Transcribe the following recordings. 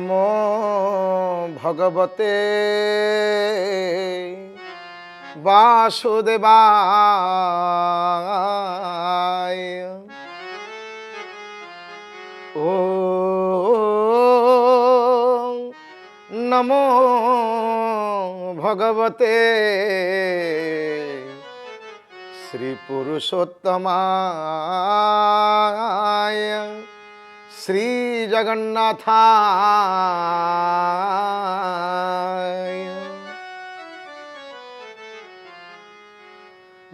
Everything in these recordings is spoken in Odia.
नमो भगवते वासुदेवाय। ओ नमो भगवते श्री पुरुषोत्तमाय श्री जगन्नाथाय।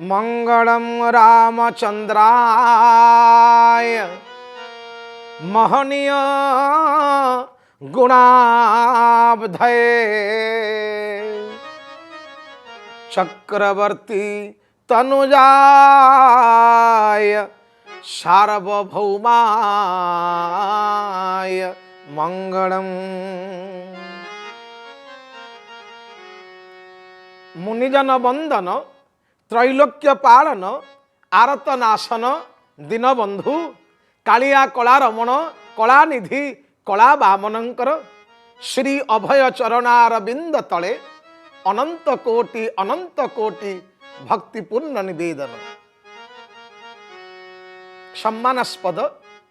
मंगलम रामचंद्राय महनीय गुणाब्धये चक्रवर्ती तनुजाय सार्वभौमाय मंगलम। मुनिजन वंदन त्रैलोक्य पालन आरत नाशन दीनबंधु कालिया कला रमण कलानिधि कला बामनंकर श्री अभय चरणारविंद तले अनंत कोटि भक्तिपूर्ण निवेदन। सम्मानास्पद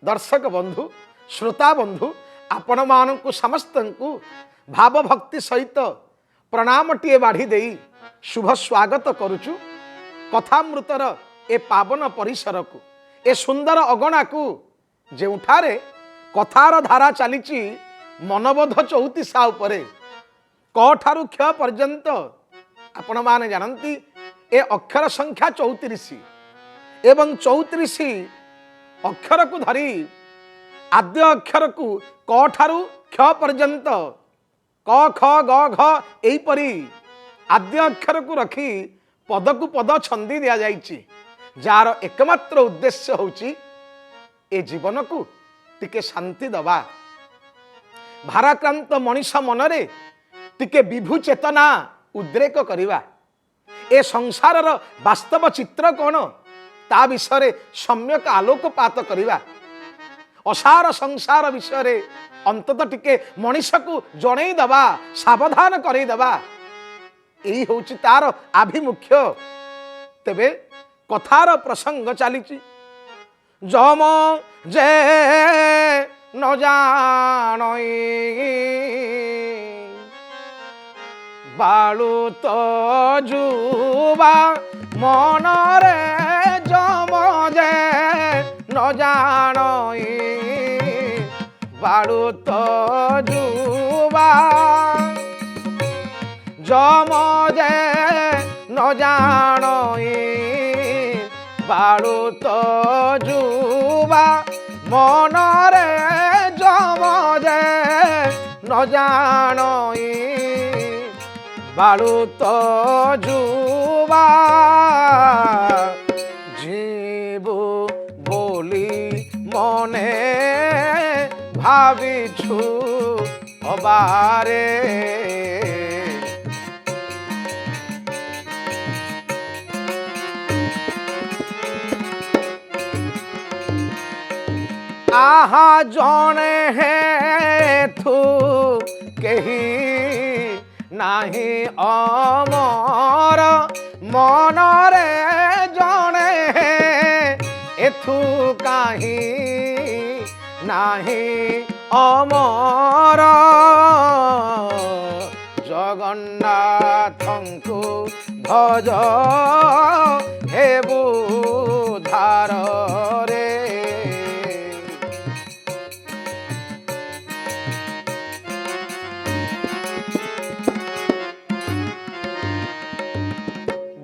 दर्शक बंधु श्रोता बंधु आपण मानकु समस्तंकु भाव भक्ति सहित प्रणामटिए बाढ़ी देई शुभ स्वागत करुचु कथामृतर ए पावन परिसर को ए सुंदर अगणा को जेउठारे कथार धारा चलीची मनबोध 34 उपरे क ठारू क्ष पर्यंत आपण माने जानती ए अक्षर संख्या 34 एवं 34 अक्षर को धरी आद्य अक्षर को क ठारू क्ष पर्यंत क ख ग घ एई परी आद्य अक्षर को रखी पद को पद छंदी दिया जाइछि जार एकमात्र उद्देश्य होची ए जीवन को टिके शांति दबा भाराक्रांत मनीष मनरे टिके विभु चेतना उद्रेक करिवा ए संसार वास्तव चित्र कौन ता विषय सम्यक आलोकपात करिवा असार संसार विषय अंतत टिके मनीष को जणई दबा सावधान करई दबा यही होची तार आभिमुख्य। तेबे कथार प्रसंग चलीची जम जे न जानई बालू तो जुबा मनरे जम जे न जानई बालू तो जुबा जम जे न जानई बालू तो जुबा मनरे जम जे न जानई बालू तो जुबा जीवु बोली मने भाविछु अबारे आहा जने है थू कही नाही अमर मनरे जने है एथु काहि नाही अमर जगन्नाथंकु भज हे बुधार रे।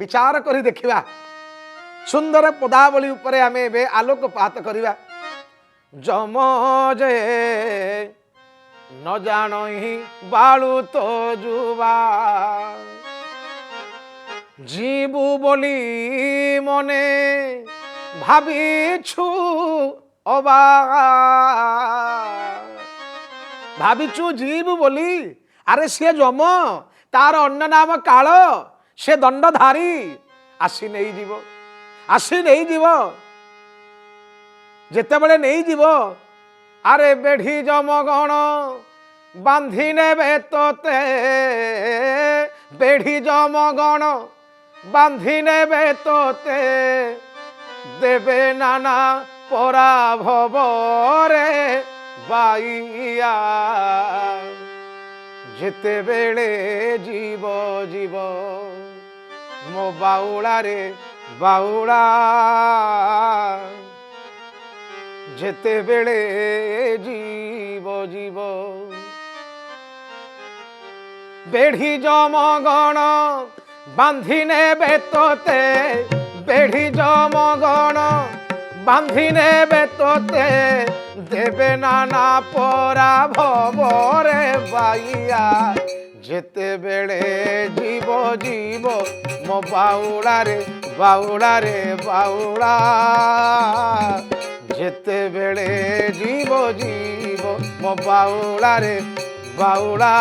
विचार करी देखिबा सुंदर पदावली उपरे आमे बे आलोकपात करिबा जम जे न जानहि बालू तो जुबा जीवु बोली मने भाविछु अबा भाविछु जीवु बोली अरे सी जम तार अन्य नाम काल से दंडधारी आसी नहीं जीव जेते बड़े नहीं जीव अरे बेढ़ी जमगण বান্ধি নেবে তোতে বেঢ়ি জমগণ, বান্ধি নেবে তোতে দেবে নানা পরাভবরে বাইয়া। যেতেবেলে জীব জীব ମୋ ବାଉଳାରେ ବାଉଳା, ଯେତେବେଳେ জীব জীব বেঢ়ি জমগণ বান্ধি নেবে তোতে, বেঢ়ি জমগণ বান্ধি নেবে তোতে দেবে নানা পরাভবরে বাইয়া। যেতেবেলে জীব জীব ମୋ ବାଉଳାରେ ବାଉଳାରେ ବାଉଳା, ଯେତେବେଳେ জীব জীব ମୋ ବାଉଳାରେ ବାଉଳା,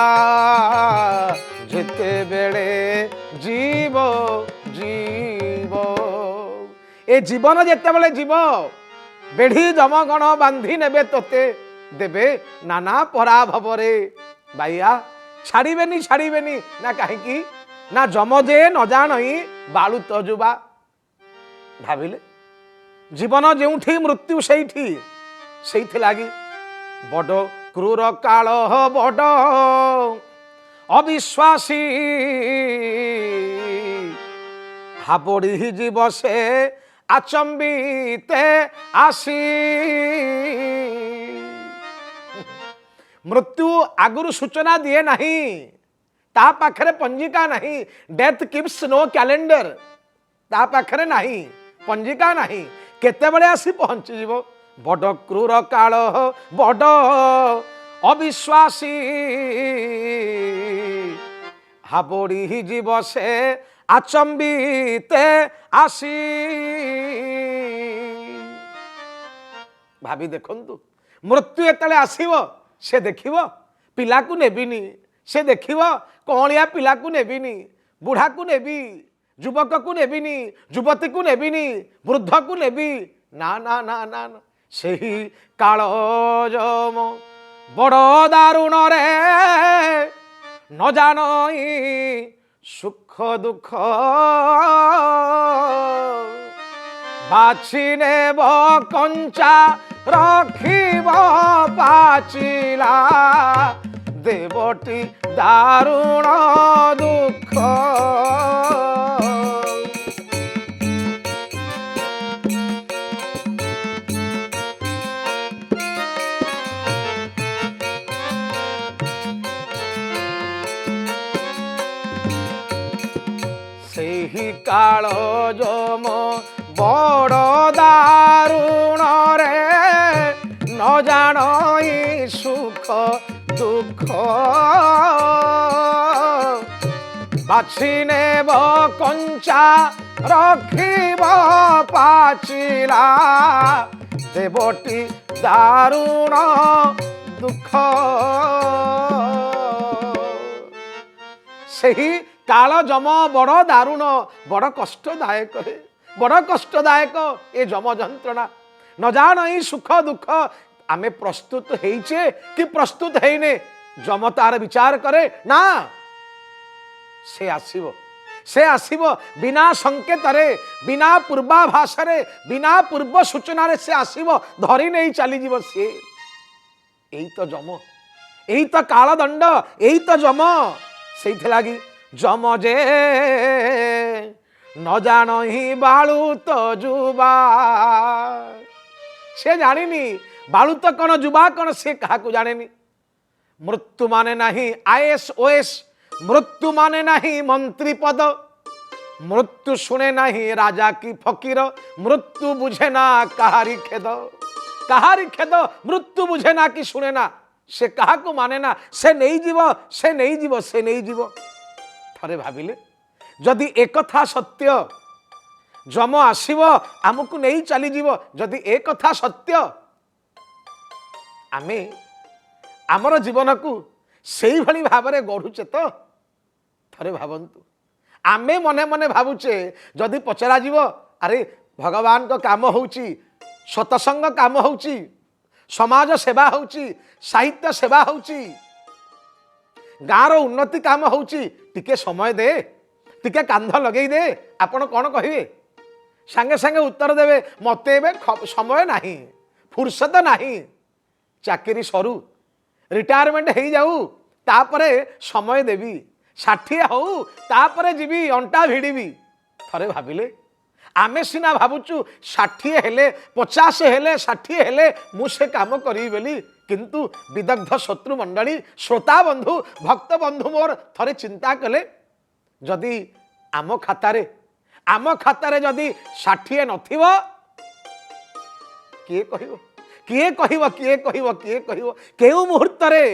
ଯେତେବେଳେ জীব জীব। ଏ ଜୀବନ ଯେତେବେଳେ ଯିବ ବେଢ଼ି ଜମଗଣ ବାନ୍ଧି ନେବେ ତୋତେ ଦେବେ ନାନା ପରାଭବରେ ବାଇଆ। ଛାଡ଼ିବେନି ଛାଡ଼ିବେନି ନା କାହିଁକି ନା ଜମ ଯେ ନ ଜାଣଇ ବାଳୁତ ଯୁବା। ଭାବିଲେ ଜୀବନ ଯେଉଁଠି ମୃତ୍ୟୁ ସେଇଠି, ସେଇଥିଲାଗି ବଡ଼ କ୍ରୂର କାଳ ବଡ଼ ଅବିଶ୍ୱାସୀ, ହାବଡ଼ି ଯିବ ସେ ଆଚମ୍ବିତେ ଆସି। ମୃତ୍ୟୁ ଆଗରୁ ସୂଚନା ଦିଏ ନାହିଁ, ତା ପାଖରେ ପଞ୍ଜିକା ନାହିଁ। ଡେଥ୍ କିପ୍ସ ନୋ କ୍ୟାଲେଣ୍ଡର, ତା ପାଖରେ ନାହିଁ ପଞ୍ଜିକା ନାହିଁ, କେତେବେଳେ ଆସି ପହଞ୍ଚିଯିବ। ବଡ଼ କ୍ରୂର କାଳ ବଡ଼ ଅବିଶ୍ୱାସୀ, ହାବଡ଼ି ଯିବ ସେ ଆଚମ୍ବିତେ ଆସି। ଭାବି ଦେଖନ୍ତୁ ମୃତ୍ୟୁ ଯେତେବେଳେ ଆସିବ ସେ ଦେଖିବ ପିଲାକୁ ନେବିନି, ସେ ଦେଖିବ କଅଁଳିଆ ପିଲାକୁ ନେବିନି, ବୁଢ଼ାକୁ ନେବି, ଯୁବକକୁ ନେବିନି, ଯୁବତୀକୁ ନେବିନି, ବୃଦ୍ଧକୁ ନେବି। ନା ନା ନା ନା ନା, ସେହି କାଳ ଯମ ବଡ଼ ଦାରୁଣରେ ନ ଜାଣଇ ସୁଖ ଦୁଃଖ ବାଛି ନେବ କଞ୍ଚା ରଖିବ ପାଚିଲା ଦେବଟି ଦାରୁଣ ଦୁଃଖ। ସେହି କାଳ ଯମ ବଡ଼ ଦାରୁଣରେ ନ ଜାଣଇ ସୁଖ ଦୁଃଖ ବାଛି ନେବ କଞ୍ଚା ରଖିବ ପାଚିଲା ଦେବଟି ଦାରୁଣ ଦୁଃଖ। ସେହି କାଳ ଯମ ବଡ଼ ଦାରୁଣ, ବଡ଼ କଷ୍ଟଦାୟକ, ବଡ଼ କଷ୍ଟଦାୟକ ଏ ଯମ ଯନ୍ତ୍ରଣା। ନ ଜାଣଇ ସୁଖ ଦୁଃଖ, ଆମେ ପ୍ରସ୍ତୁତ ହେଇଛେ କି ପ୍ରସ୍ତୁତ ହେଇନେ ଯମ ତାର ବିଚାର କରେ ନା। ସେ ଆସିବ, ସେ ଆସିବ ବିନା ସଂକେତରେ, ବିନା ପୂର୍ବାଭାସରେ, ବିନା ପୂର୍ବ ସୂଚନାରେ ସେ ଆସିବ, ଧରି ନେଇ ଚାଲିଯିବ ସିଏ। ଏଇ ତ ଯମ, ଏଇ ତ କାଳଦଣ୍ଡ, ଏଇ ତ ଯମ। ସେଇଥିଲାଗି ଯମ ଯେ ନ ଜାଣହି ବାଳୁତ ଯୁବା, ସେ ଜାଣିନି ବାଳୁତ କଣ ଯୁବା କଣ, ସେ କାହାକୁ ଜାଣେନି। ମୃତ୍ୟୁ ମାନେ ନାହିଁ ISOS, ମୃତ୍ୟୁ ମାନେ ନାହିଁ ମନ୍ତ୍ରୀ ପଦ, ମୃତ୍ୟୁ ଶୁଣେ ନାହିଁ ରାଜା କି ଫକୀର, ମୃତ୍ୟୁ ବୁଝେ ନା କାହାରି ଖେଦ, କାହାରି ଖେଦ ମୃତ୍ୟୁ ବୁଝେ ନା କି ଶୁଣେ ନା, ସେ କାହାକୁ ମାନେ ନା, ସେ ନେଇଯିବ, ସେ ନେଇଯିବ, ସେ ନେଇଯିବ। ଥରେ ଭାବିଲେ ଯଦି একথা ସତ୍ୟ, ଯମ ଆସିବ ଆମକୁ ନେଇ ଚାଲିଯିବ, ଯଦି একথা ସତ୍ୟ, ଆମେ ଆମର ଜୀବନକୁ ସେଇଭଳି ଭାବରେ ଗଢୁଛେ ତ? ଥରେ ଭାବନ୍ତୁ, ଆମେ ମନେ ମନେ ଭାବୁଛେ ଯଦି ପଚରାଯିବ ଆରେ ଭଗବାନଙ୍କ କାମ ହେଉଛି, ସତସଙ୍ଗ କାମ ହେଉଛି, ସମାଜ ସେବା ହେଉଛି, ସାହିତ୍ୟ ସେବା ହେଉଛି, ଗାଁର ଉନ୍ନତି କାମ ହେଉଛି ଟିକେ ସମୟ ଦେ, ଟିକେ କାନ୍ଧ ଲଗେଇ ଦେ। ଆପଣ କ'ଣ କହିବେ? ସାଙ୍ଗେ ସାଙ୍ଗେ ଉତ୍ତର ଦେବେ ମୋତେ ଏବେ ସମୟ ନାହିଁ, ଫୁର୍ସତ ନାହିଁ, ଚାକିରି ସରୁ, ରିଟାୟାରମେଣ୍ଟ ହେଇଯାଉ, ତାପରେ ସମୟ ଦେବି, 60 ହଉ ତାପରେ ଯିବି, ଅଣ୍ଟା ଭିଡ଼ିବି। ଥରେ ଭାବିଲେ, ଆମେ ସିନା ଭାବୁଛୁ 60 ହେଲେ, 50 ହେଲେ, 60 ହେଲେ ମୁଁ ସେ କାମ କରିବି ବୋଲି, କିନ୍ତୁ ବିଦଗ୍ଧ ଶତ୍ରୁ ମଣ୍ଡଳୀ, ଶ୍ରୋତା ବନ୍ଧୁ, ଭକ୍ତ ବନ୍ଧୁ ମୋର ଥରେ ଚିନ୍ତା କଲେ, ଯଦି ଆମ ଖାତାରେ ଯଦି 60 ନଥିବ, କିଏ କହିବ? କିଏ କହିବ? କିଏ କହିବ? କିଏ କହିବ? କେଉଁ ମୁହୂର୍ତ୍ତରେ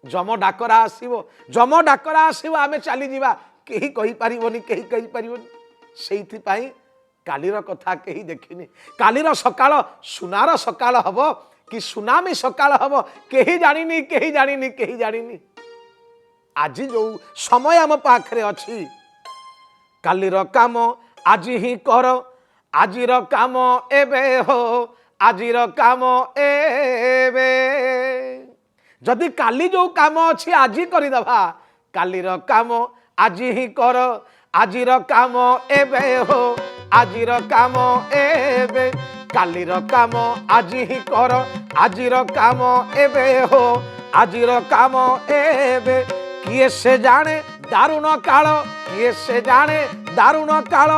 ଯମ ଡାକରା ଆସିବ, ଯମ ଡାକରା ଆସିବ, ଆମେ ଚାଲିଯିବା, କେହି କହିପାରିବନି, କେହି କହିପାରିବନି। ସେଇଥିପାଇଁ କାଲିର କଥା କେହି ଦେଖିନି। କାଲିର ସକାଳ ସୁନାର ସକାଳ ହବ କି ସୁନାମୀ ସକାଳ ହବ କେହି ଜାଣିନି, କେହି ଜାଣିନି, କେହି ଜାଣିନି। ଆଜି ଯୋଉ ସମୟ ଆମ ପାଖରେ ଅଛି, କାଲିର କାମ ଆଜି ହିଁ କର, ଆଜିର କାମ ଏବେ ହୋ, ଆଜିର କାମ ଏବେ। ଯଦି କାଲି ଯୋଉ କାମ ଅଛି ଆଜି କରିଦେବା, କାଲିର କାମ ଆଜି ହିଁ କର, ଆଜିର କାମ ଏବେ ହୋ, ଆଜିର କାମ ଏବେ। କାଲିର କାମ ଆଜି ହିଁ କର, ଆଜିର କାମ ଏବେ ହୋ, ଆଜିର କାମ ଏବେ। କିଏ ସେ ଜାଣେ ଦାରୁଣ କାଳ, କିଏ ସେ ଜାଣେ ଦାରୁଣ କାଳ,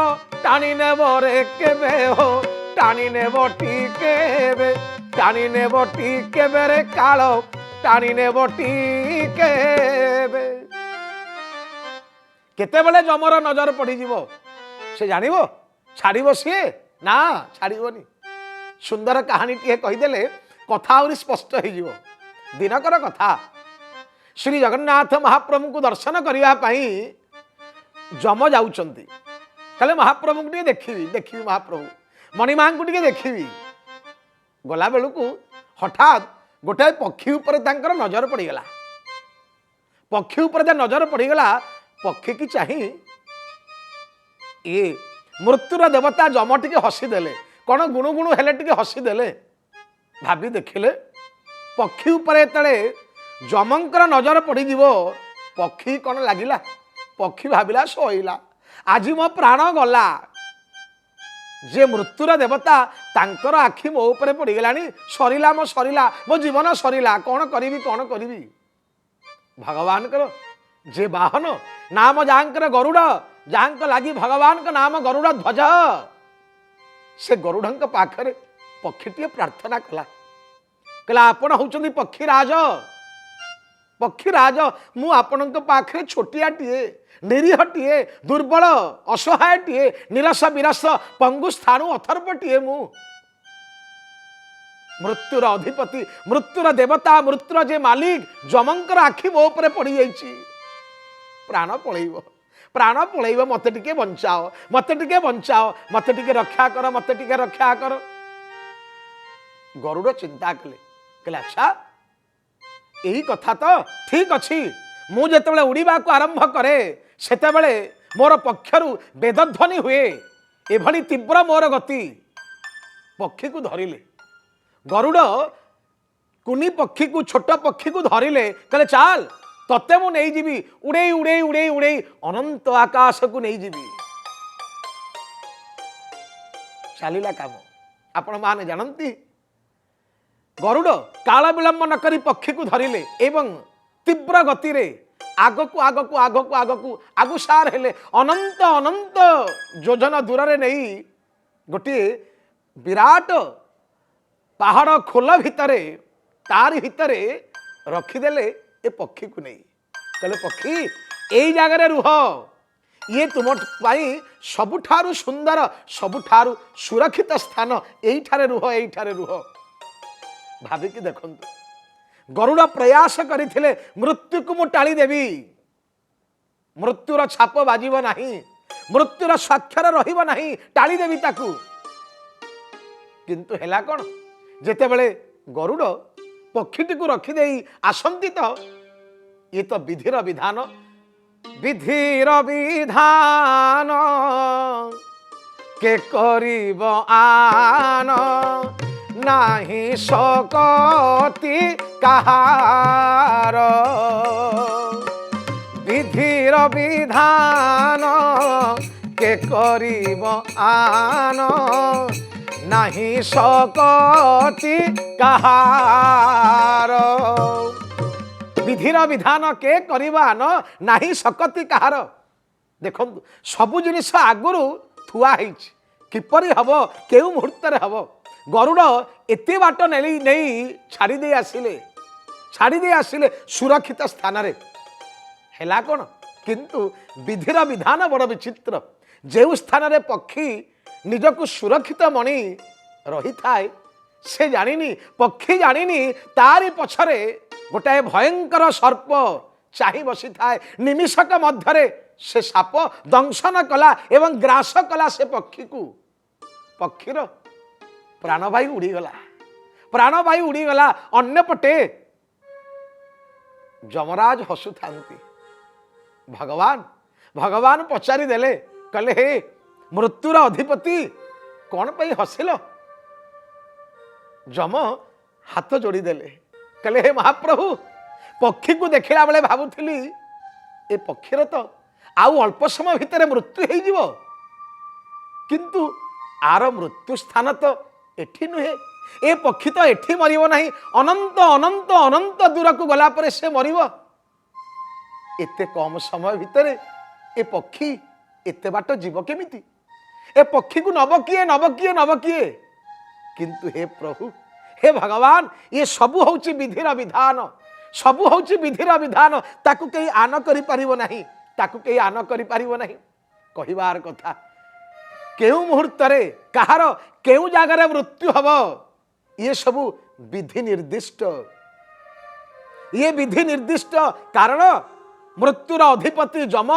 ଟାଣି ନେବ ରେ କେବେ ହୋ, ଟାଣି ନେବ ଟିକେବେ, ଟାଣି ନେବ ଟିକେବେ ରେ କାଳ, ଟାଣି ନେବ ଟିକେବେ। କେତେବେଳେ ଯମର ନଜର ପଡ଼ିଯିବ ସେ ଜାଣିବ? ଛାଡ଼ିବ ସିଏ? ନା, ଛାଡ଼ିବନି। ସୁନ୍ଦର କାହାଣୀଟିଏ କହିଦେଲେ କଥା ଆହୁରି ସ୍ପଷ୍ଟ ହେଇଯିବ। ଦିନକର କଥା, ଶ୍ରୀ ଜଗନ୍ନାଥ ମହାପ୍ରଭୁଙ୍କୁ ଦର୍ଶନ କରିବା ପାଇଁ ଯମ ଯାଉଛନ୍ତି। ତାହେଲେ ମହାପ୍ରଭୁଙ୍କୁ ଟିକେ ଦେଖିବି ମହାପ୍ରଭୁ, ମଣିମାଙ୍କୁ ଟିକେ ଦେଖିବି। ଗଲାବେଳକୁ ହଠାତ୍ ଗୋଟାଏ ପକ୍ଷୀ ଉପରେ ତାଙ୍କର ନଜର ପଡ଼ିଗଲା। ପକ୍ଷୀ ଉପରେ ତା ନଜର ପଡ଼ିଗଲା, ପକ୍ଷୀକି ଚାହିଁ ଇଏ ମୃତ୍ୟୁର ଦେବତା ଯମ ଟିକେ ହସିଦେଲେ। କ'ଣ ଗୁଣୁ ଗୁଣୁ ହେଲେ ଟିକେ ହସିଦେଲେ। ଭାବି ଦେଖିଲେ ପକ୍ଷୀ ଉପରେ ଯେତେବେଳେ ଯମଙ୍କର ନଜର ପଡ଼ିଯିବ, ପକ୍ଷୀ କ'ଣ ଲାଗିଲା? ପକ୍ଷୀ ଭାବିଲା ଶୋଇଲା, ଆଜି ମୋ ପ୍ରାଣ ଗଲା। ଯେ ମୃତ୍ୟୁର ଦେବତା ତାଙ୍କର ଆଖି ମୋ ଉପରେ ପଡ଼ିଗଲାଣି, ସରିଲା, ମୋ ଜୀବନ ସରିଲା, କ'ଣ କରିବି, କ'ଣ କରିବି? ଭଗବାନଙ୍କର ଯେ ବାହନ, ନାମ ଯାହାଙ୍କର ଗରୁଡ଼, ଯାହାଙ୍କ ଲାଗି ଭଗବାନଙ୍କ ନାମ ଗରୁଡ଼ ଧ୍ୱଜ, ସେ ଗରୁଡ଼ଙ୍କ ପାଖରେ ପକ୍ଷୀଟିଏ ପ୍ରାର୍ଥନା କଲା, କହିଲା ଆପଣ ହେଉଛନ୍ତି ପକ୍ଷୀରାଜ, ପକ୍ଷୀରାଜ, ମୁଁ ଆପଣଙ୍କ ପାଖରେ ଛୋଟିଆଟିଏ, ନିରୀହଟିଏ, ଦୁର୍ବଳ, ଅସହାୟଟିଏ, ନିରସ ବିରସ, ପଙ୍ଗୁ ସ୍ଥାଣୁ ଅଥର୍ପଟିଏ। ମୁଁ ମୃତ୍ୟୁର ଅଧିପତି, ମୃତ୍ୟୁର ଦେବତା, ମୃତ୍ୟୁର ଯେ ମାଲିକ, ଯମଙ୍କର ଆଖି ମୋ ଉପରେ ପଡ଼ିଯାଇଛି, ପ୍ରାଣ ପଳେଇବ, ପ୍ରାଣ ପଳେଇବ, ମତେ ଟିକେ ବଞ୍ଚାଅ, ମତେ ଟିକେ ବଞ୍ଚାଅ, ମତେ ଟିକେ ରକ୍ଷା କର, ମତେ ଟିକେ ରକ୍ଷା କର। ଗରୁଡ଼ ଚିନ୍ତା କଲେ, କହିଲେ ଆଚ୍ଛା ଏହି କଥା ତ ଠିକ ଅଛି, ମୁଁ ଯେତେବେଳେ ଉଡ଼ିବାକୁ ଆରମ୍ଭ କରେ ସେତେବେଳେ ମୋର ପକ୍ଷରୁ ବେଦଧ୍ୱନି ହୁଏ, ଏଭଳି ତୀବ୍ର ମୋର ଗତି। ପକ୍ଷୀକୁ ଧରିଲେ, ଗରୁଡ଼ କୁନି ପକ୍ଷୀକୁ, ଛୋଟ ପକ୍ଷୀକୁ ଧରିଲେ, କହିଲେ ଚାଲ ତତେ ମୁଁ ନେଇଯିବି, ଉଡ଼େଇ ଉଡ଼େଇ ଉଡ଼େଇ ଉଡ଼େଇ ଅନନ୍ତ ଆକାଶକୁ ନେଇଯିବି। ଚାଲିଲା କାମ। ଆପଣ ମାନେ ଜାଣନ୍ତି, ଗରୁଡ଼ କାଳ ବିଳମ୍ବ ନ କରି ପକ୍ଷୀକୁ ଧରିଲେ ଏବଂ ତୀବ୍ର ଗତିରେ ଆଗକୁ ଆଗକୁ ଆଗକୁ ଆଗକୁ ଆଗୁସାର ହେଲେ, ଅନନ୍ତ ଅନନ୍ତ ଯୋଜନ ଦୂରରେ ନେଇ ଗୋଟିଏ ବିରାଟ ପାହାଡ଼ ଖୋଲ ଭିତରେ, ତାରି ଭିତରେ ରଖିଦେଲେ ଏ ପକ୍ଷୀକୁ ନେଇ। କହିଲେ ପକ୍ଷୀ ଏଇ ଜାଗାରେ ରୁହ, ଇଏ ତୁମ ପାଇଁ ସବୁଠାରୁ ସୁନ୍ଦର, ସବୁଠାରୁ ସୁରକ୍ଷିତ ସ୍ଥାନ, ଏଇଠାରେ ରୁହ, ଏଇଠାରେ ରୁହ। ଭାବିକି ଦେଖନ୍ତୁ, ଗରୁଡ଼ ପ୍ରୟାସ କରିଥିଲେ ମୃତ୍ୟୁକୁ ମୁଁ ଟାଳି ଦେବି, ମୃତ୍ୟୁର ଛାପ ବାଜିବ ନାହିଁ, ମୃତ୍ୟୁର ସ୍ୱାକ୍ଷର ରହିବ ନାହିଁ, ଟାଳି ଦେବି ତାକୁ। କିନ୍ତୁ ହେଲା କ'ଣ, ଯେତେବେଳେ ଗରୁଡ଼ ପକ୍ଷୀଟିକୁ ରଖିଦେଇ ଆସନ୍ତି ତ, ଇଏ ତ ବିଧିର ବିଧାନ, ବିଧିର ବିଧାନ କେ କରିବ ଆନ, ନାହିଁ ଶକତି କାହାର। বিধির বিধান কে করিব আন নাহি শকতি কাহার। বিধির বিধান কে করিবা আন নাহি শকতি কাহার। দেখুন সবু জিনিস আগরু থুয়া হয়েছি কিপরি হব কেউ মুহূর্তে হব। গরুড় এতে বাট নেই ছাড়ি দিয়ে আসিলে সুরক্ষিত স্থাନରେ হেলা কোণ। কিন্তু বিধির বিধান বড় বিচিত্র। যে স্থাନରେ পক্ষী নিজকু সুরক্ষিত মনি রহিথায় সে জানিনি, পক্ষী জানিনি তারি পছরে গোটাଏ ভয়ঙ্কর সর্প চাহি বসিথায়। নিমিষକ ମଧ୍ୟରେ সে সাপ দংশନ কলা এবং গ্রাস কলা সে পক্ষীକୁ। পক্ষীর ପ୍ରାଣବାୟୁ ଉଡ଼ିଗଲା। ଅନ୍ୟପଟେ ଯମରାଜ ହସୁଥାନ୍ତି। ଭଗବାନ ପଚାରି ଦେଲେ, କହିଲେ ହେ ମୃତ୍ୟୁର ଅଧିପତି କ'ଣ ପାଇଁ ହସିଲ? ଯମ ହାତ ଯୋଡ଼ିଦେଲେ, କହିଲେ ହେ ମହାପ୍ରଭୁ, ପକ୍ଷୀକୁ ଦେଖିଲା ବେଳେ ଭାବୁଥିଲି ଏ ପକ୍ଷୀର ତ ଆଉ ଅଳ୍ପ ସମୟ ଭିତରେ ମୃତ୍ୟୁ ହେଇଯିବ, କିନ୍ତୁ ଆର ମୃତ୍ୟୁ ସ୍ଥାନ ତ ଏଠି ନୁହେଁ। ଏ ପକ୍ଷୀ ତ ଏଠି ମରିବ ନାହିଁ, ଅନନ୍ତ ଅନନ୍ତ ଅନନ୍ତ ଦୂରକୁ ଗଲା ପରେ ସେ ମରିବ। ଏତେ କମ ସମୟ ଭିତରେ ଏ ପକ୍ଷୀ ଏତେ ବାଟ ଯିବ କେମିତି? ଏ ପକ୍ଷୀକୁ ନବ କିଏ? କିନ୍ତୁ ହେ ପ୍ରଭୁ, ହେ ଭଗବାନ, ଇଏ ସବୁ ହଉଛି ବିଧିର ବିଧାନ, ସବୁ ହଉଛି ବିଧିର ବିଧାନ। ତାକୁ କେହି ଆନ କରିପାରିବ ନାହିଁ। କହିବାର କଥା, କେଉଁ ମୁହୂର୍ତ୍ତରେ କାହାର କେଉଁ ଜାଗାରେ ମୃତ୍ୟୁ ହବ ଇଏ ସବୁ ବିଧି ନିର୍ଦ୍ଦିଷ୍ଟ। କାରଣ ମୃତ୍ୟୁର ଅଧିପତି ଯମ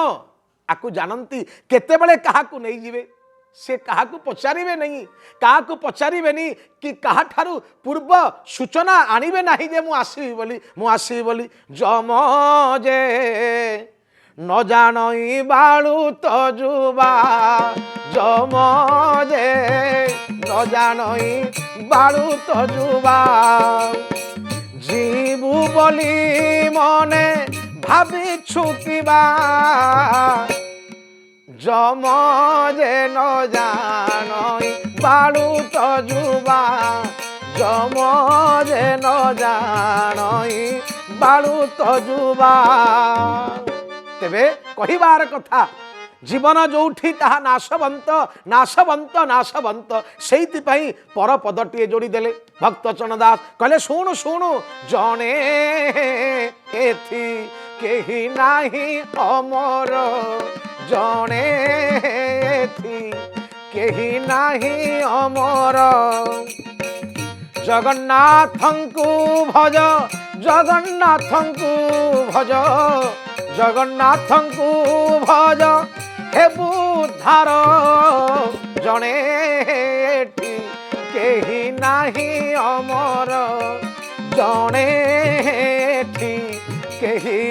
ଆକୁ ଜାଣନ୍ତି କେତେବେଳେ କାହାକୁ ନେଇଯିବେ। ସେ କାହାକୁ ପଚାରିବେନି କି କାହାଠାରୁ ପୂର୍ବ ସୂଚନା ଆଣିବେ ନାହିଁ ଯେ ମୁଁ ଆସିବି ବୋଲି। ଯମ ଯେ ନ ଜାଣଇ ବାଳୁ ତଜୁବା, ଯମ ଯେ ନ ଜାଣଇ ବାଳୁ ତଜୁବା, ଯିବୁ ବୋଲି ମନେ ଭାବିଛୁ କିବା, যম যে ন জানই বালু তজুবা, যম যে ন জানই বালু তজুবা। তেবে কহিবার কথা, জীবন যোউঠি তাহা নাশবন্ত সেইথিপাই পর পদটিয়ে যোড়ি দেলে ভক্তচরণ দাস। কলে শুণু জনে এথি কেহি নাহি অমর, জনে এথি কেহি নাহি অমর। জগন্নাথଙ୍କୁ ভজ, জগন্নাথଙ୍କୁ ভজ হেবু ধার, জনে এঠি কেহি নাহি অমর, জনে এঠি কেহি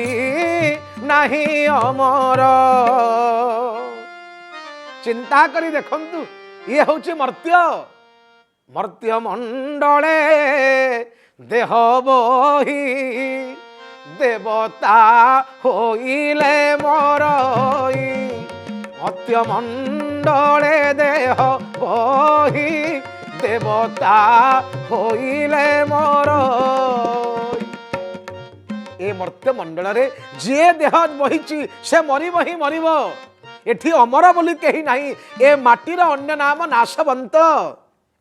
নাহি অমর। চিন্তা করি দেখন্তু, ইয়ে হচ্ছে মর্ত্য মণ্ডলে দেহ বহি, দেবতা হইলে মরই। মর্ত্য মণ্ডলে দেহ বহি, দেবতা হইলে মরই। এ মর্ত্য মণ্ডଳରେ ଯିଏ ଦେହ ବହିଛି ସେ ମରିବ ହିଁ ମରିବ। ଏଠି ଅମର ବୋଲି କେହି ନାହିଁ। ଏ ମାଟିର ଅନ୍ୟ ନାମ ନାଶବନ୍ତ।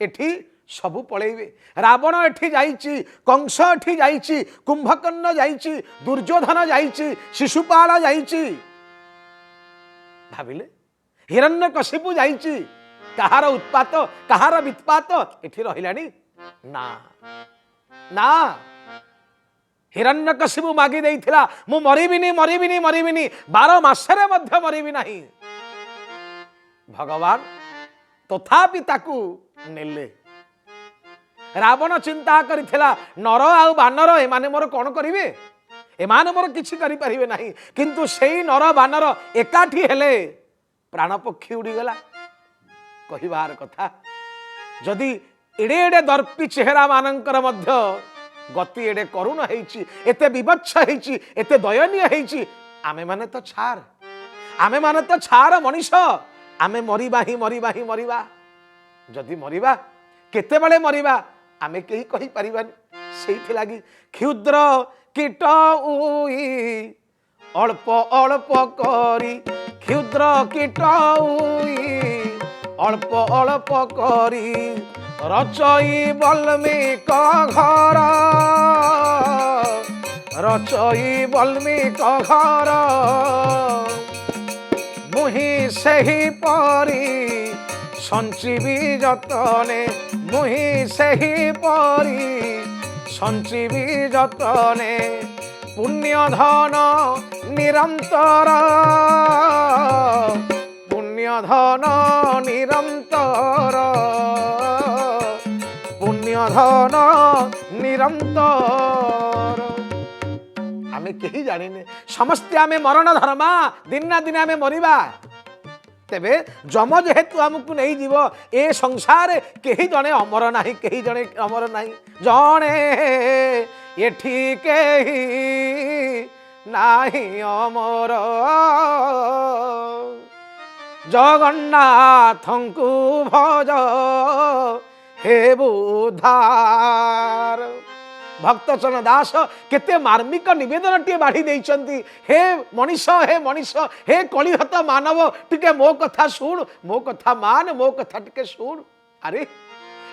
ଏଠି ସବୁ ପଳେଇବେ। ରାବଣ ଏଠି ଯାଇଛି, କଂସ ଏଠି ଯାଇଛି, କୁମ୍ଭକର୍ଣ୍ଣ ଯାଇଛି, ଦୁର୍ଯ୍ୟୋଧନ ଯାଇଛି, ଶିଶୁପାଳ ଯାଇଛି। ଭାବିଲେ ହିରଣ୍ୟକଶିପୁ ଯାଇଛି। କାହାର ଉତ୍ପାତ, କାହାର ବିତ୍ପାତ ଏଠି ରହିଲାଣି? ନା। ହିରଣ୍ୟକଶିପୁ ମାଗି ଦେଇଥିଲା, ମୁଁ ମରିବିନି 12 ମାସରେ ମଧ୍ୟ ମରିବି ନାହିଁ। ଭଗବାନ ତଥାପି ତାକୁ ନେଲେ। ରାବଣ ଚିନ୍ତା କରିଥିଲା, ନର ଆଉ ବାନର ଏମାନେ ମୋର କ'ଣ କରିବେ? ଏମାନେ ମୋର କିଛି କରିପାରିବେ ନାହିଁ। କିନ୍ତୁ ସେଇ ନର ବାନର ଏକାଠି ହେଲେ, ପ୍ରାଣପକ୍ଷୀ ଉଡ଼ିଗଲା। କହିବାର କଥା, ଯଦି ଏଡ଼େ ଏଡ଼େ ଦର୍ପି ଚେହେରା ମାନଙ୍କର ମଧ୍ୟ ଗତି ଏଡ଼େ କରୁଣ ହେଇଛି, ଏତେ ବିଭତ୍ସ ହେଇଛି, ଏତେ ଦୟନୀୟ ହେଇଛି, आमे माने तो छार, आमे माने तो छार मनीष, आमे मरिबा ही मरिबा ही मरिबा। जदि मरिबा केते बळे मरिबा आमे केही कहि परिबानी। सेइथि लागी क्षुद्र कीट उई अल्प अल्प करी, क्षुद्र कीट उई अल्प अल्प करी रचई बल्मीक घर, रचई बल्मीक घर मुहि सेही परी संजीवी जतने, मुहि सेही परी संजीवी जतने पुण्य धन निरंतर, पुण्य धन निरंतर, पुण्य धन निरंतर। आमे केही जानिने समस्ते आमे मरण धर्मा, दिन ना दिन आमे मरिबा। तेबे जम जेहेतु आमको नहीं जीव ए संसार केही जने अमर नाही, केही जने अमर नाही, जने एठी केही नाही अमर। जगन्नाथंकु भज हे बुधार। भक्तचरण दास केते मार्मिक निवेदन टे बाढ़ी देइचंती। हे मनीष, हे मनीष, हे कलिहत मानव टिके मो कथा सुन, मो कथा मान, मो कथा टिके सुन। अरे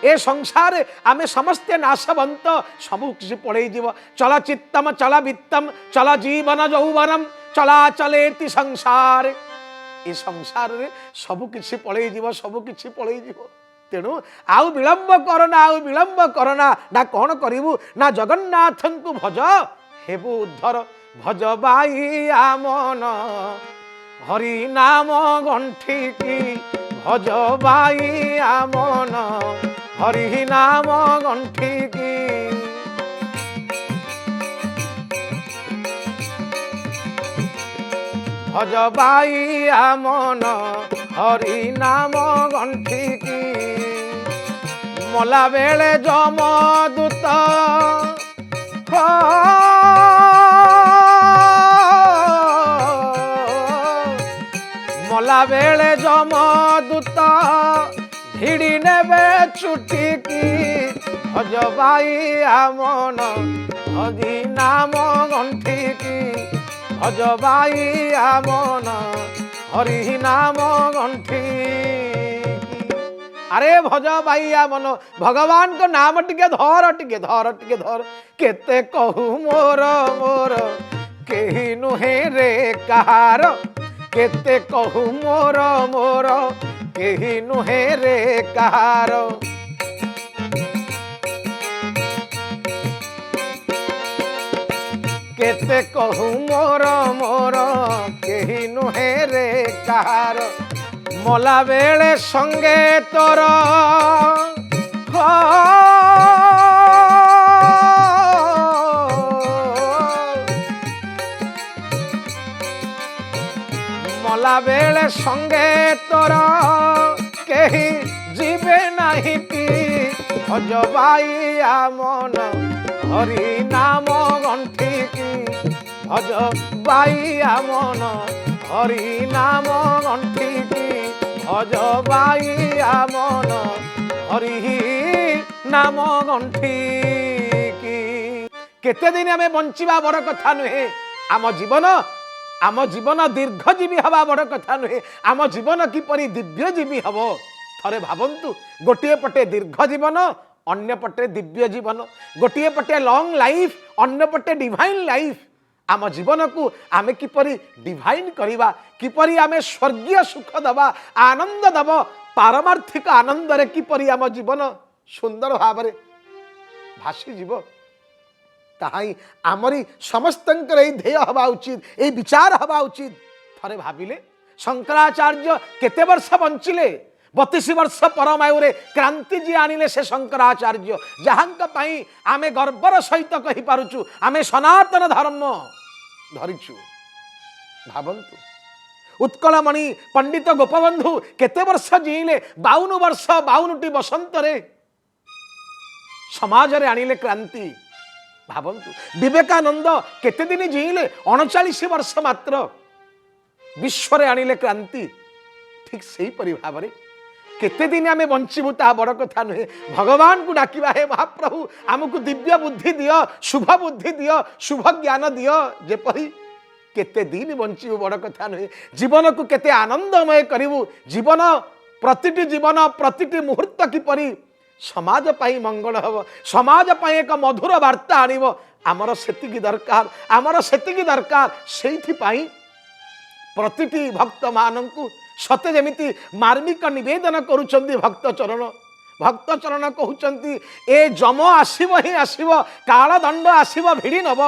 ए संसार आमे समस्ते नाशवंत, सबु किसी पड़े जीव। चल चित्तम चल वित्तम चल जीवन यौवनम चला चलेति संसार। ए संसार रे सबु किसी पड़े जीव, सबु किसी पड़े जीव। तेणु आउ विलंब करना, आउ विलंब करना ना कौन करिबु ना जगन्नाथंकु भज हेबु उद्धर। भज बाई आमन हरि नाम गंठिकी, भज बाई आमन हरि नाम गंठिकी। भज बाई आमन हरि नाम गंठिकी। मला बेले जमदूत मला बेले जमदूत भिड़ी नेबे चुटिकी। भज बाई आमन हरि नाम गंठिकी, भज बाई आमन हरि नाम गंठिकी। अरे भज बाई आमन भगवान को नाम टिके धर, टिके धर, टिके धर। केते कहू मोर मोर केही नुहे रे कहार, केते कहू मोर मोर केही नुहे रे कहार। केते कहू मोर मोर केही नुहे रे कहार। मला बेले संगे तोर मला बेले संगे तोर केही जीवे नाही की। भज बाई आमन हरि नाम गंठिकी, भज बाई आमन हरि नाम गंठिकी। भज बाई आमन हरि नाम गंठिकी। केते दिन आमे बंचिबा बड़ कथा नुहे। आम जीवन दीर्घजीवी हवा बड़ कथा नुहे। आम जीवन किपरि दिव्यजीवी हब थरे भावंतु। गोटे पटे दीर्घ जीवन, अन्य पटे दिव्य जीवन। गोटे पटे लॉन्ग लाइफ, अन्य पटे डिवाइन लाइफ। आम जीवन को आमे किपरि डिवाइन करिबा, किपरि आमे स्वर्गीय सुख दबा, आनंद दब, पारमार्थिक आनंद रे किपरि आम जीवन सुंदर भाव रे भासी जीव। ताहाई आमरी समस्तंकर ए ध्येय हवा उचित, ए विचार हवा उचित। थरे भाबिले शंकराचार्य केते वर्ष बंचिले? 32 वर्ष परमायुरे क्रांति जी आनिले से शंकराचार्य, जहांक पाई आमे गर्वर सहित कहि पारुचु आमे सनातन धर्म धरिचु। भावंतु उत्कलमणि पंडित गोपबंधु केते वर्ष जीले? 52 वर्ष 52टी बसंत रे समाज रे आनिले क्रांति। ଭାବନ୍ତୁ ବିବେକାନନ୍ଦ କେତେ ଦିନ ଜିଇଲେ 39 ବର୍ଷ ମାତ୍ର ବିଶ୍ୱରେ ଆଣିଲେ କ୍ରାନ୍ତି। ଠିକ୍ ସେହିପରି ଭାବରେ କେତେ ଦିନ ଆମେ ବଞ୍ଚିବୁ ତାହା ବଡ଼ କଥା ନୁହେଁ। ଭଗବାନଙ୍କୁ ଡାକିବା, ହେ ମହାପ୍ରଭୁ ଆମକୁ ଦିବ୍ୟ ବୁଦ୍ଧି ଦିଅ, ଶୁଭ ବୁଦ୍ଧି ଦିଅ, ଶୁଭ ଜ୍ଞାନ ଦିଅ, ଯେପରି କେତେ ଦିନ ବଞ୍ଚିବୁ ବଡ଼ କଥା ନୁହେଁ। ଜୀବନକୁ କେତେ ଆନନ୍ଦମୟ କରିବୁ, ଜୀବନ ପ୍ରତିଟି ମୁହୂର୍ତ୍ତ କିପରି ସମାଜ ପାଇଁ ମଙ୍ଗଳ ହେବ, ସମାଜ ପାଇଁ ଏକ ମଧୁର ବାର୍ତ୍ତା ଆଣିବ, ଆମର ସେତିକି ଦରକାର। ସେଇଥିପାଇଁ ପ୍ରତିଟି ଭକ୍ତ ମାନଙ୍କୁ ସତେ ଯେମିତି ମାର୍ମିକ ନିବେଦନ କରୁଛନ୍ତି ଭକ୍ତ ଚରଣ କହୁଛନ୍ତି, ଏ ଯମ ଆସିବ ହିଁ ଆସିବ, କାଳଦଣ୍ଡ ଆସିବ ଭିଡ଼ି ନେବ।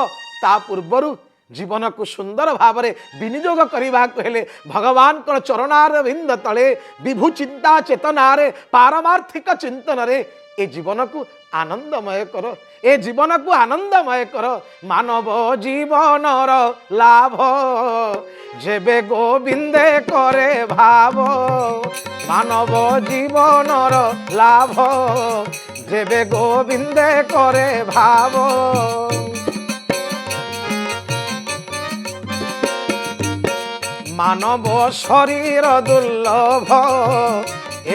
ତା ପୂର୍ବରୁ ଜୀବନକୁ ସୁନ୍ଦର ଭାବରେ ବିନିଯୋଗ କରିବାକୁ ହେଲେ ଭଗବାନଙ୍କର ଚରଣାର ବିନ୍ଦ ତଳେ ବିଭୁ ଚିନ୍ତା ଚେତନାରେ ପାରମାର୍ଥିକ ଚିନ୍ତନରେ ଏ ଜୀବନକୁ ଆନନ୍ଦମୟ କର। ମାନବ ଜୀବନର ଲାଭ ଯେବେ ଗୋବିନ୍ଦେ କରେ ଭାବ, ମାନବ ଜୀବନର ଲାଭ ଯେବେ ଗୋବିନ୍ଦେ କରେ ଭାବ। ମାନବ ଶରୀର ଦୁର୍ଲଭ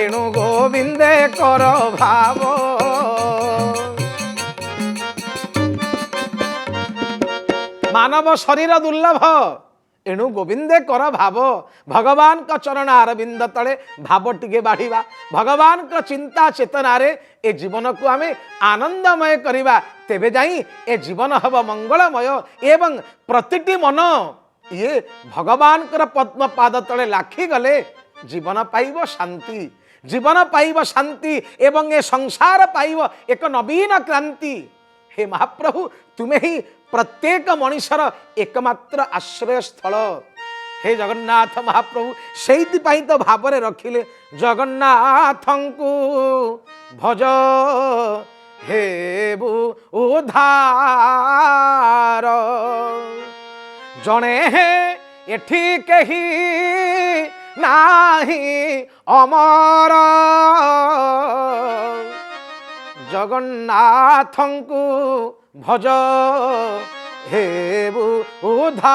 ଏଣୁ ଗୋବିନ୍ଦେ କର ଭାବ। ମାନବ ଶରୀର ଦୁର୍ଲଭ ଏଣୁ ଗୋବିନ୍ଦେ କର ଭାବ। ଭଗବାନଙ୍କ ଚରଣ ଅରବିନ୍ଦ ତଳେ ଭାବ ଟିକେ ବାଢ଼ିବା, ଭଗବାନଙ୍କ ଚିନ୍ତା ଚେତନାରେ ଏ ଜୀବନକୁ ଆମେ ଆନନ୍ଦମୟ କରିବା, ତେବେ ଯାଇ ଏ ଜୀବନ ହେବ ମଙ୍ଗଳମୟ ଏବଂ ପ୍ରତିଟି ମନ ଇଏ ଭଗବାନଙ୍କର ପଦ୍ମ ପାଦ ତଳେ ଲାଖିଗଲେ ଜୀବନ ପାଇବ ଶାନ୍ତି ଏବଂ ଏ ସଂସାର ପାଇବ ଏକ ନବୀନ କ୍ରାନ୍ତି। ହେ ମହାପ୍ରଭୁ ତୁମେ ହିଁ ପ୍ରତ୍ୟେକ ମଣିଷର ଏକମାତ୍ର ଆଶ୍ରୟ ସ୍ଥଳ। ହେ ଜଗନ୍ନାଥ ମହାପ୍ରଭୁ ସେଇଥିପାଇଁ ତ ଭାବରେ ରଖିଲେ, ଜଗନ୍ନାଥଙ୍କୁ ଭଜ ହେବୁ ଉଦ୍ଧାର। ଜଣେ ଏଠି କେହି ନାହିଁ ଅମର, ଜଗନ୍ନାଥଙ୍କୁ ଭଜ ହେବୁ ଉଦ୍ଧାର।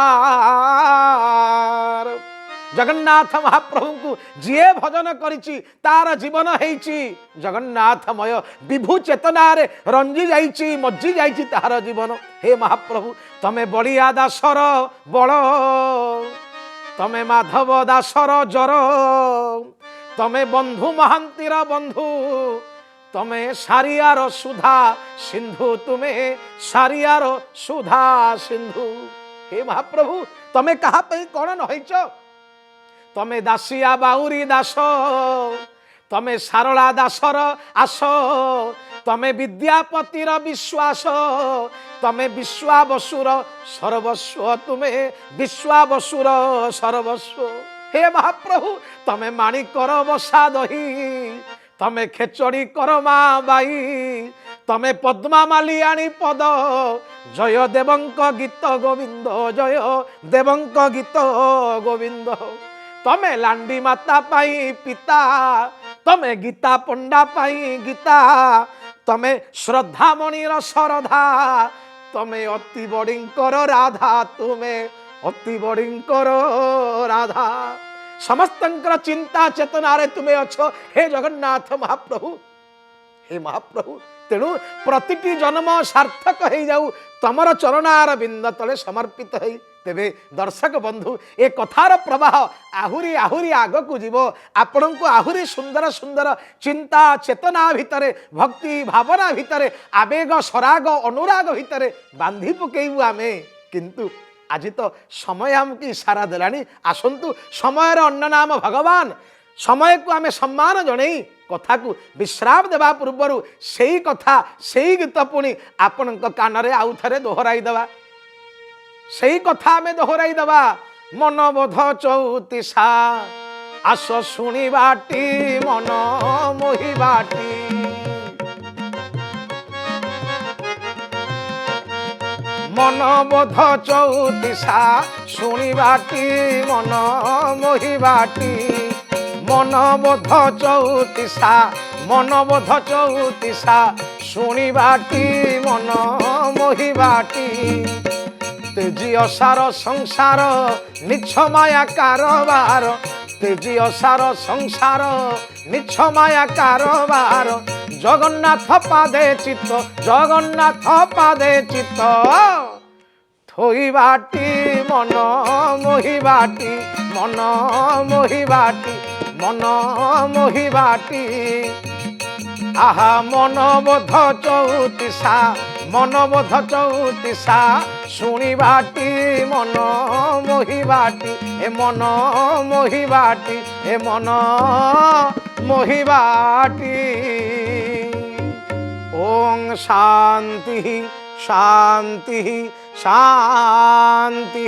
ଜଗନ୍ନାଥ ମହାପ୍ରଭୁଙ୍କୁ ଯିଏ ଭଜନ କରିଛି ତାର ଜୀବନ ହେଇଛି ଜଗନ୍ନାଥମୟ, ବିଭୁ ଚେତନାରେ ରଞ୍ଜି ଯାଇଛି, ମଜ୍ଜି ଯାଇଛି ତାହାର ଜୀବନ। ହେ ମହାପ୍ରଭୁ ତମେ ବଳିଆ ଦାସର ବଳ, ତମେ ମାଧବ ଦାସର ଜର, ତମେ ବନ୍ଧୁ ମହାନ୍ତିର ବନ୍ଧୁ, ତମେ ସାରିଆର ସୁଧା ସିନ୍ଧୁ, ତୁମେ ସାରିଆର ସୁଧା ସିନ୍ଧୁ। ହେ ମହାପ୍ରଭୁ ତମେ କାହା ପାଇଁ କଣ ନହେଇଛ? ତମେ ଦାସିଆ ବାଉରୀ ଦାସ, ତମେ ସାରଳା ଦାସର ଆସ, ତମେ ବିଦ୍ୟାପତିର ବିଶ୍ୱାସ, ତମେ ବିଶ୍ୱାବସୁର ସର୍ବସ୍ୱ, ତୁମେ ବିଶ୍ୱାବସୁର ସର୍ବସ୍ୱ। ହେ ମହାପ୍ରଭୁ ତମେ ମାଣିକର ବସା ଦହି, ତମେ ଖେଚଡ଼ି କର ମା ବାଇ, ତମେ ପଦ୍ମାମାଲି ଆଣି ପଦ, ଜୟ ଦେବଙ୍କ ଗୀତ ଗୋବିନ୍ଦ, ଜୟ ଦେବଙ୍କ ଗୀତ ଗୋବିନ୍ଦ। ତମେ ଲାଣ୍ଡି ମାତା ପାଇଁ ପିତା, ତମେ ଗୀତା ପଣ୍ଡା ପାଇଁ ଗୀତା, ତମେ ଶ୍ରଦ୍ଧାମଣିର ଶରଧା, ତମେ ଅତି ବଡ଼ିଙ୍କର ରାଧା, ତୁମେ ଅତି ବଡ଼ିଙ୍କର ରାଧା। ସମସ୍ତଙ୍କର ଚିନ୍ତା ଚେତନାରେ ତୁମେ ଅଛ ହେ ଜଗନ୍ନାଥ ମହାପ୍ରଭୁ। ହେ ମହାପ୍ରଭୁ ତେଣୁ ପ୍ରତିଟି ଜନ୍ମ ସାର୍ଥକ ହେଇଯାଉ ତମର ଚରଣାର ବିନ୍ଦ ତଳେ ସମର୍ପିତ ହେଇ। ତେବେ ଦର୍ଶକ ବନ୍ଧୁ ଏ କଥାର ପ୍ରବାହ ଆହୁରି ଆହୁରି ଆଗକୁ ଯିବ, ଆପଣଙ୍କୁ ଆହୁରି ସୁନ୍ଦର ସୁନ୍ଦର ଚିନ୍ତା ଚେତନା ଭିତରେ, ଭକ୍ତି ଭାବନା ଭିତରେ, ଆବେଗ ସରାଗ ଅନୁରାଗ ଭିତରେ ବାନ୍ଧି ପକେଇବୁ ଆମେ। କିନ୍ତୁ ଆଜି ତ ସମୟ ଆମକୁ ଇସାରା ଦେଲାଣି, ଆସନ୍ତୁ ସମୟର ଅନ୍ୟ ନାମ ଭଗବାନ, ସମୟକୁ ଆମେ ସମ୍ମାନ ଜଣେଇ କଥାକୁ ବିଶ୍ରାମ ଦେବା ପୂର୍ବରୁ ସେଇ କଥା ସେଇ ଗୀତ ପୁଣି ଆପଣଙ୍କ କାନରେ ଆଉ ଥରେ ଦୋହରାଇ ଦେବା। ସେଇ କଥା ଆମେ ଦୋହରାଇ ଦେବା। ମନବୋଧ ଚଉତିସା ଆସ ଶୁଣିବାଟି ମନ ମୋହିବାଟି, ମନବୋଧ ଚଉତିସା ଶୁଣିବାଟି ମନ ମୋହିବାଟି, ମନବୋଧ ଚଉତିସା, ମନବୋଧ ଚଉତିସା ଶୁଣିବାଟି ମନ মোহিবাটি তেজি অসার সংসার নিচ্ছ মায়া কারবার তেজি অসার সংসার নিচ্ছ মায়া কারবার জগন্নাথ পাদে চিত্ত জগন্নাথ পাদে চিত্ত থইবাটি মন মোহিবাটি মন মোহিবাটি মন মোহিবাটি আহা মনবোধ চৌতিসা মনবোধ চৌতিসা শুনিবাটি মন মোহিবাটি এ মন মোহিবাটি এ মন মোহিবাটি ওং শান্তি শান্তি শান্তি